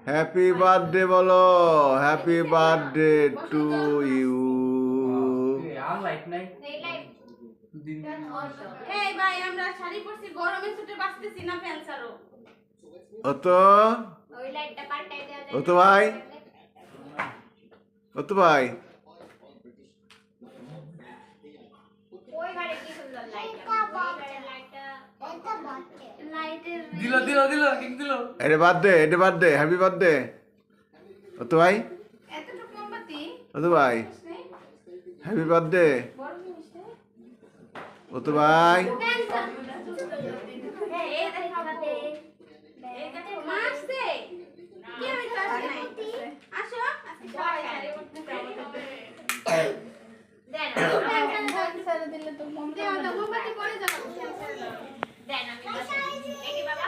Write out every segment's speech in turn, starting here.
Happy birthday বলো, happy birthday to you. আর light নাই। এই ভাই আমরা শাড়ি পরছি, গরমে ছুটে বাঁচতেছি না, ফ্যান ছাড়ো। ও তো ওই লাইটটা পাল্টাই দেওয়া যায়। ও তো ভাই, ও তো ভাই, ওই ঘরে কি সুন্দর লাইট, লাইটের দিল কিক দিল। এটা বার্থডে, এটা বার্থডে, হ্যাপি বার্থডে। ও তো ভাই, এতটুকু মোমবাতি ও তো ভাই, নেই, হ্যাপি বার্থডে। বড় জিনিস নেই। ও তো ভাই, এই দেখাতে, এই দেখো মাসে কি হইছে? আসে নাই, আসো আজকে সবাই শাড়ি পরতে দেন, ফ্যান ছাড়া দিলে তো মোমবাতি পড়ে যাবে। দেন আমি এই বাবা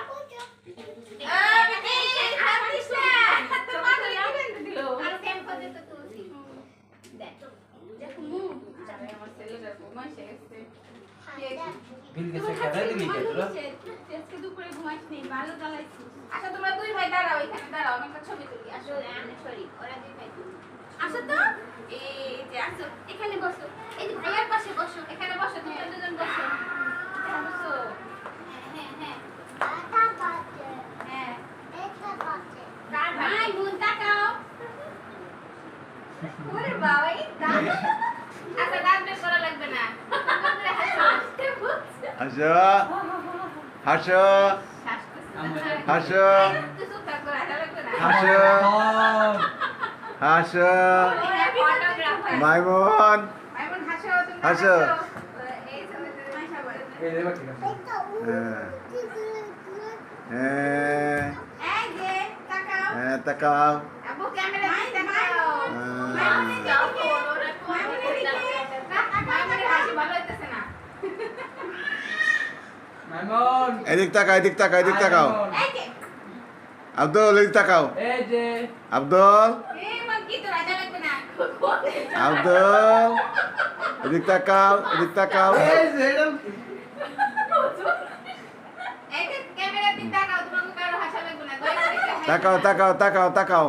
বিল গেছে খেলা দিলি কে তোরা? দুপুরে ঘুমাইস নেই, ভালো জ্বালাইছিস। আচ্ছা তোমরা দুই ভাই দাঁড়াও, এখানে দাঁড়াও, আমি একটা ছবি তুলি। আসো সরি, ওরা দুই ভাই আসো তো, এই যে আসো, এখানে বসো, এই যে ভাইয়ার পাশে বসো, এখানে বসো, তোমরা দুজন বসো, এখানে বসো। হ্যাঁ ভাই বোন তাকাও। ওরে বাবা, এই দাঁত, আচ্ছা দাঁত বের করা লাগবে না, হাসো হাসো হাসো হাসো হাসো, মাইমন হাসো। এই রে বাকি আছে। হ্যাঁ হ্যাঁ, তাকাও। মাইমন এদিক তাকাও, এদিক তাকাও, এদিক তাকাও। আব্দুল, এদিক তাকাও। এই যে আব্দুল, আব্দুল, এদিক তাকাও, এদিক তাকাও। এই যে এটা তাকাও, তাকাও, তাকাও, তাকাও।